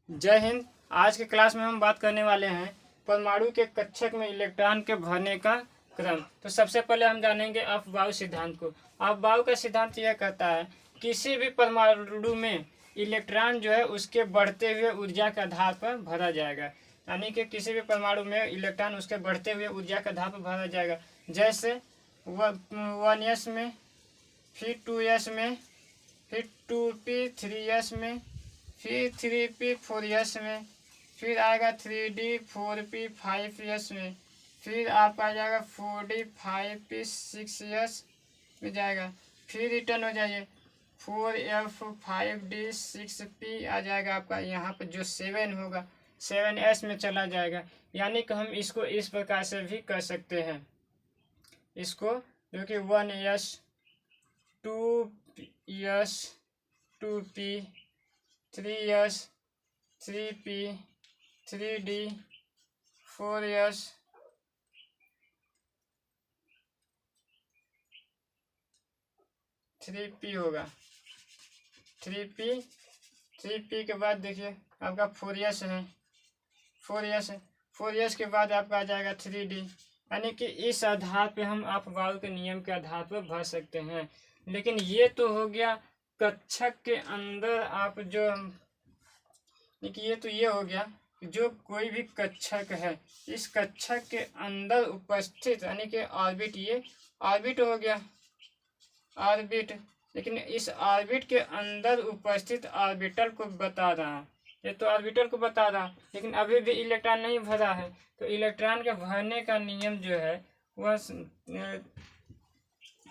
जय हिंद। आज के क्लास में हम बात करने वाले हैं परमाणु के कक्षक में इलेक्ट्रॉन के भरने का क्रम। तो सबसे पहले हम जानेंगे अफबाउ सिद्धांत को। अफबाउ का सिद्धांत यह कहता है किसी भी परमाणु में इलेक्ट्रॉन जो है उसके बढ़ते हुए ऊर्जा के आधार पर भरा जाएगा। यानी कि किसी भी परमाणु में इलेक्ट्रॉन उसके बढ़ते हुए ऊर्जा के आधार पर भरा जाएगा। जैसे 1s में, फिर 2s में, फिर 2p 3s में, फिर 3p 4s में, फिर आएगा 3d 4p 5s में, फिर आपका आ जाएगा 4d 5p 6s में जाएगा, फिर रिटर्न हो जाइए 4f 5d 6p आ जाएगा आपका यहाँ पर जो 7 होगा 7s में चला जाएगा। यानी कि हम इसको इस प्रकार से भी कर सकते हैं, इसको जो कि 1s 2s 2p 3s 3p 3d 4s 3p होगा 3p के बाद देखिए आपका 4s है 4s के बाद आपका आ जाएगा 3d। यानी कि इस आधार पे हम अफबाउ के नियम के आधार पर भर सकते हैं। लेकिन ये तो हो गया कक्षक के अंदर आप जो देखिए, ये तो ये हो गया जो कोई भी कक्षक है इस कक्षक के अंदर उपस्थित यानी कि ऑर्बिट, ये ऑर्बिट हो गया ऑर्बिट। लेकिन इस ऑर्बिट के अंदर उपस्थित ऑर्बिटल को बता रहा है, ये तो ऑर्बिटल को बता रहा है, लेकिन अभी भी इलेक्ट्रॉन नहीं भरा है। तो इलेक्ट्रॉन के भरने का नियम जो है वह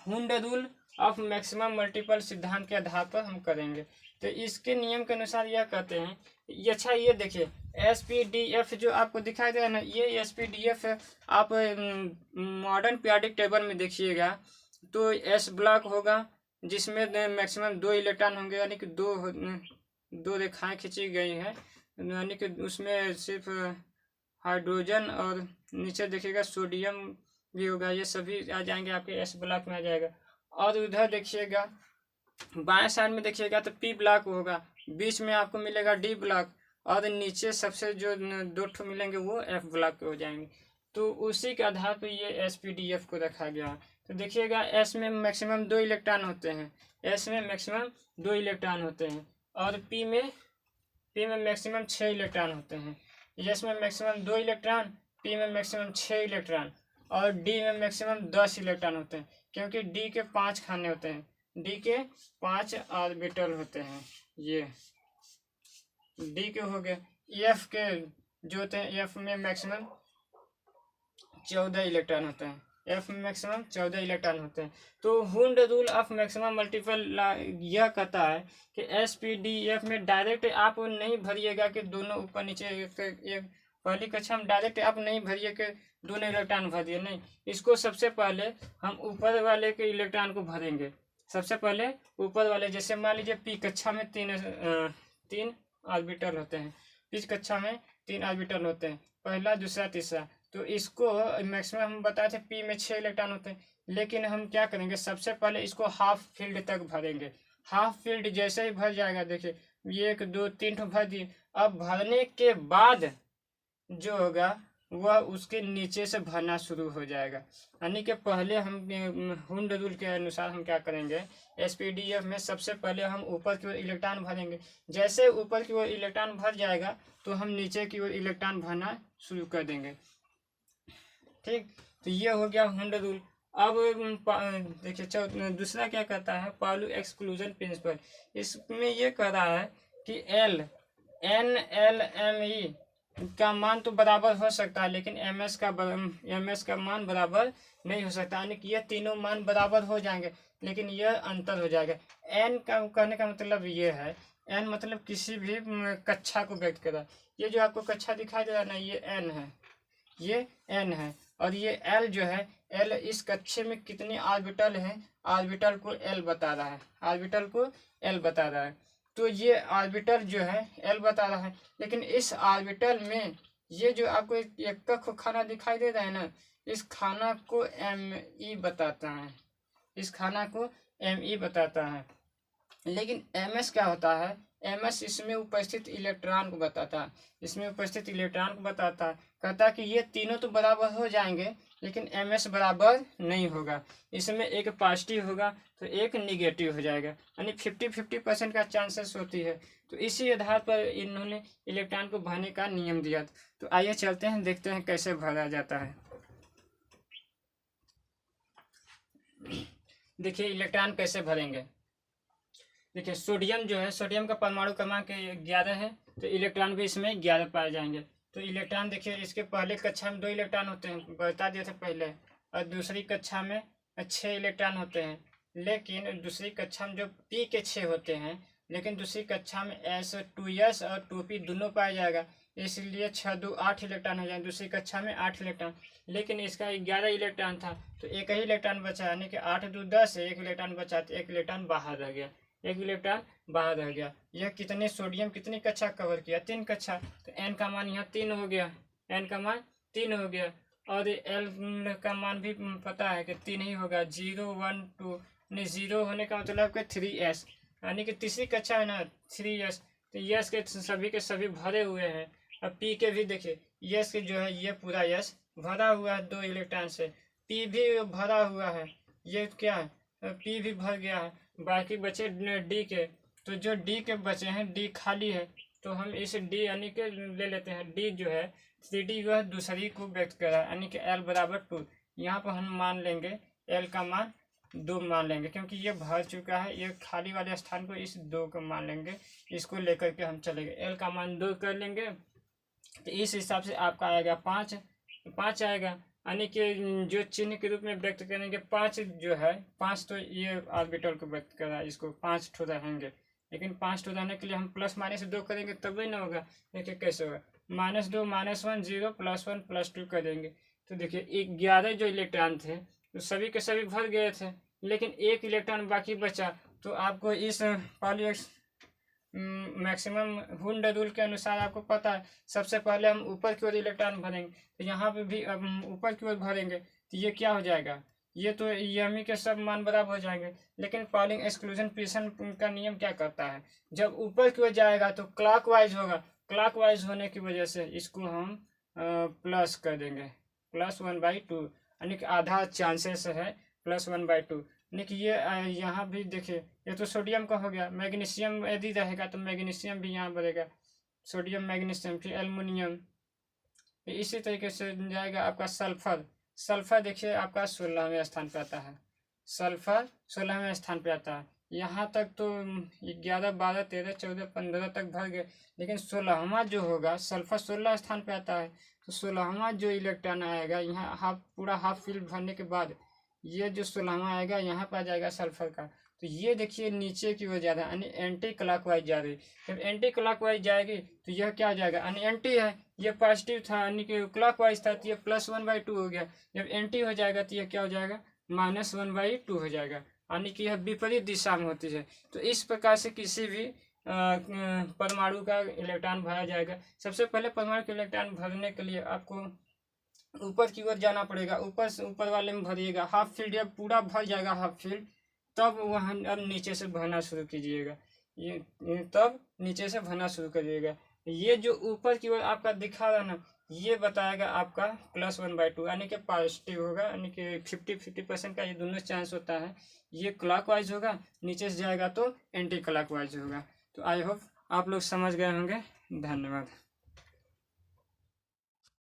Hund rule of maximum multiple सिद्धांत के आधार पर हम करेंगे। तो इसके नियम के अनुसार यह कहते हैं, अच्छा ये देखिए SPDF जो आपको दिखाई दे रहा है ना, ये SPDF है। आप मॉडर्न पीरियोडिक टेबल में देखिएगा तो S ब्लॉक होगा जिसमें मैक्सिमम 2 इलेक्ट्रॉन होंगे, यानी कि दो रेखाएं खींची गई हैं, यानी कि उसमें सिर्फ हाइड्रोजन और नीचे देखिएगा सोडियम भी होगा, ये सभी आ जाएंगे आपके S ब्लॉक में आ जाएगा। और उधर देखिएगा बाएं साइड में देखिएगा तो P ब्लॉक होगा, बीच में आपको मिलेगा D ब्लॉक और नीचे सबसे जो 2 ठो मिलेंगे वो F ब्लॉक हो जाएंगे। तो उसी के आधार पर ये SPDF को रखा गया। तो देखिएगा S में मैक्सिमम 2 इलेक्ट्रॉन होते हैं, S में मैक्सिमम 2 इलेक्ट्रॉन होते हैं, और P में मैक्सिमम 6 इलेक्ट्रॉन होते हैं। S में मैक्सिमम 2 इलेक्ट्रॉन, P में मैक्सिमम 6 इलेक्ट्रॉन और D में मैक्सिमम 10 इलेक्ट्रॉन होते हैं, क्योंकि D के 5 खाने होते हैं, D के 5 ऑर्बिटल होते हैं। ये D के हो गए। F के जो होते हैं F में मैक्सिमम 14 इलेक्ट्रॉन होते हैं, F में मैक्सिमम 14 इलेक्ट्रॉन होते हैं। तो Hund rule of maximum multiple यह कहता है कि SPDF में डायरेक्ट आप नहीं भरिएगा कि दोनों ऊपर नीचे एक पहली कक्षा में डायरेक्ट आप नहीं भरिए कि दोनों इलेक्ट्रॉन भर दिए, नहीं, इसको सबसे पहले हम ऊपर वाले के इलेक्ट्रॉन को भरेंगे। सबसे पहले ऊपर वाले, जैसे मान लीजिए P कक्षा में 3 ऑर्बिटल होते हैं, P कक्षा में 3 ऑर्बिटल होते हैं, पहला दूसरा तीसरा। तो इसको मैक्सिमम हम बताए थे P में 6 इलेक्ट्रॉन होते हैं, लेकिन हम क्या करेंगे सबसे पहले इसको हाफ फील्ड तक भरेंगे। हाफ फील्ड जैसे ही भर जाएगा, देखिए 1 2 3 ठो भर दिए। अब भरने के बाद जो होगा वह उसके नीचे से भरना शुरू हो जाएगा। यानी कि पहले हम हुंड रूल के अनुसार हम क्या करेंगे, SPDF में सबसे पहले हम ऊपर की ओर इलेक्ट्रॉन भरेंगे। जैसे ऊपर की ओर इलेक्ट्रॉन भर जाएगा तो हम नीचे की ओर इलेक्ट्रॉन भरना शुरू कर देंगे। ठीक, तो ये हो गया हुंड रूल। अब देखिए दूसरा क्या कहता है, पाउली एक्सक्लूजन प्रिंसिपल। इसमें ये कह रहा है कि NLME का मान तो बराबर हो सकता है, लेकिन MS का मान बराबर नहीं हो सकता। यानी कि ये तीनों मान बराबर हो जाएंगे, लेकिन यह अंतर हो जाएगा। N का कहने का मतलब ये है, N मतलब किसी भी कक्षा को व्यक्त कर रहा है। ये जो आपको कक्षा दिखाई दे रहा है ना, ये N है, ये N है, और ये L जो है, L इस कक्षे में कितनी ऑर्बिटल है, ऑर्बिटल को L बता रहा है, ऑर्बिटल को L बता रहा है। तो ये ऑर्बिटल जो है L बता रहा है, लेकिन इस ऑर्बिटल में ये जो आपको एक खाना दिखाई दे रहा है ना, इस खाना को ME बताता है, इस खाना को ME बताता है। लेकिन ms क्या होता है, ms इसमें उपस्थित इलेक्ट्रॉन को बताता है, इसमें उपस्थित इलेक्ट्रॉन को बताता है, कहता है कि ये तीनों तो बराबर हो जाएंगे लेकिन ms बराबर नहीं होगा, इसमें एक पॉजिटिव होगा तो एक निगेटिव हो जाएगा, यानी 50-50% का चांसेस होती है। तो इसी आधार पर इन्होंने इलेक्ट्रॉन को भरने का नियम दिया। तो आइए चलते हैं, देखते हैं कैसे भरा जाता है। देखिए इलेक्ट्रॉन कैसे भरेंगे। देखिए सोडियम जो है, सोडियम का परमाणु क्रमांक 11 है, तो इलेक्ट्रॉन भी इसमें 11 पाए जाएंगे। तो इलेक्ट्रॉन देखिए, इसके पहले कक्षा में 2 इलेक्ट्रॉन होते हैं, बता दिए थे पहले, और दूसरी कक्षा में 6 इलेक्ट्रॉन होते हैं। लेकिन दूसरी कक्षा में जो पी के 6 होते हैं, लेकिन दूसरी कक्षा में S2s और 2p दोनों पाया जाएगा, इसलिए 6 2 8 इलेक्ट्रॉन हो जाएंगे। दूसरी कक्षा में 8 इलेक्ट्रॉन, लेकिन इसका 11 इलेक्ट्रॉन था तो एक ही इलेक्ट्रॉन बचा, यानी कि 8 2 10, एक इलेक्ट्रॉन बचा तो एक इलेक्ट्रॉन बाहर रह गया, एक इलेक्ट्रॉन बाहर रह गया। यह कितने सोडियम कितनी कक्षा कवर किया, 3 कक्षा, तो n का मान यहाँ 3 हो गया, n का मान 3 हो गया। और l का मान भी पता है कि 3 ही होगा, 0 1 2, नहीं 0 होने का मतलब कि 3s, यानी कि तीसरी कक्षा है ना 3s, तो यस के सभी भरे हुए हैं। अब पी के भी देखिए, यस के जो है ये पूरा यस भरा हुआ है 2 इलेक्ट्रॉन से, पी भी भरा हुआ है, ये क्या है पी भी भर गया है, बाकी बचे डी के, तो जो डी के बचे हैं डी खाली है, तो हम इस डी यानी कि ले लेते हैं, डी जो है 3d वह दूसरी को व्यक्त कर रहा है, यानी कि l बराबर 2। यहाँ पर हम मान लेंगे l का मान 2 मान लेंगे, क्योंकि ये भर चुका है, ये खाली वाले स्थान को इस 2 को मान लेंगे, इसको लेकर के हम चलेंगे, l का मान 2 कर लेंगे। तो इस हिसाब से आपका आएगा 5 आएगा, यानी कि जो चिन्ह के रूप में व्यक्त करेंगे 5 जो है, 5 तो ये ऑर्बिटल को व्यक्त कर रहा है, इसको 5 ठो रहेंगे, लेकिन 5 ठो रहने के लिए हम प्लस माइनस 2 करेंगे तब ही ना होगा। देखिए कैसे होगा, -2 -1 0 +1 +2 करेंगे, तो देखिए 11 जो इलेक्ट्रॉन थे तो सभी के सभी भर गए थे, लेकिन एक इलेक्ट्रॉन बाकी बचा। तो आपको इस पॉली मैक्सिमम वुंड रूल के अनुसार आपको पता है, सबसे पहले हम ऊपर की ओर इलेक्ट्रॉन भरेंगे, तो यहाँ पे भी अब ऊपर की ओर भरेंगे, तो ये क्या हो जाएगा, ये तो यमी के सब मान बराबर हो जाएंगे। लेकिन पॉलिंग एक्सक्लूजन पीसन का नियम क्या करता है, जब ऊपर की ओर जाएगा तो क्लॉकवाइज होगा, क्लॉकवाइज होने की वजह से इसको हम प्लस कर देंगे, +1/2, यानी कि आधा चांसेस है +1/2। देखिए ये यहाँ भी देखिए, ये तो सोडियम का हो गया, मैग्नीशियम यदि रहेगा तो मैग्नीशियम भी यहाँ बढ़ेगा, सोडियम मैग्नीशियम, फिर एल्युमिनियम, इसी तरीके से जाएगा आपका सल्फर। सल्फर देखिए आपका 16वें स्थान पे आता है, सल्फर 16वें स्थान पे आता है। यहाँ तक तो 11 12 13 14 15 तक भर गए, लेकिन 16वां जो होगा, सल्फर 16 स्थान पे आता है, तो 16वां जो इलेक्ट्रॉन आएगा यहाँ पूरा हाफ फिल भरने के बाद, ये जो 16वां आएगा यहाँ पर आ जाएगा सल्फर का। तो ये देखिए नीचे की ओर जा रहा है, यानी एंटी क्लॉकवाइज जा रही है। जब एंटी क्लॉकवाइज जाएगी तो यह क्या हो जाएगा, यानी एंटी है, ये पॉजिटिव था यानी कि क्लॉकवाइज था, तो ये +1/2 हो गया। जब एंटी हो जाएगा तो यह क्या हो जाएगा, -1/2 हो जाएगा, यानी कि यह विपरीत दिशा में होती है। तो इस प्रकार से किसी भी परमाणु का इलेक्ट्रॉन भरा जाएगा। सबसे पहले परमाणु का इलेक्ट्रॉन भरने के लिए आपको ऊपर की ओर जाना पड़ेगा, ऊपर वाले में भरिएगा, हाफ फील्ड जब पूरा भर जाएगा हाफ फील्ड, तब वहाँ अब नीचे से भरना शुरू कीजिएगा, ये तब नीचे से भरना शुरू करिएगा। ये जो ऊपर की ओर आपका दिखा रहा ना, ये बताएगा आपका +1/2, यानी कि पॉजिटिव होगा, यानी कि 50-50% का ये दोनों चांस होता है। ये क्लॉकवाइज होगा, नीचे से जाएगा तो एंटी क्लॉकवाइज होगा। तो आई होप आप लोग समझ गए होंगे। धन्यवाद।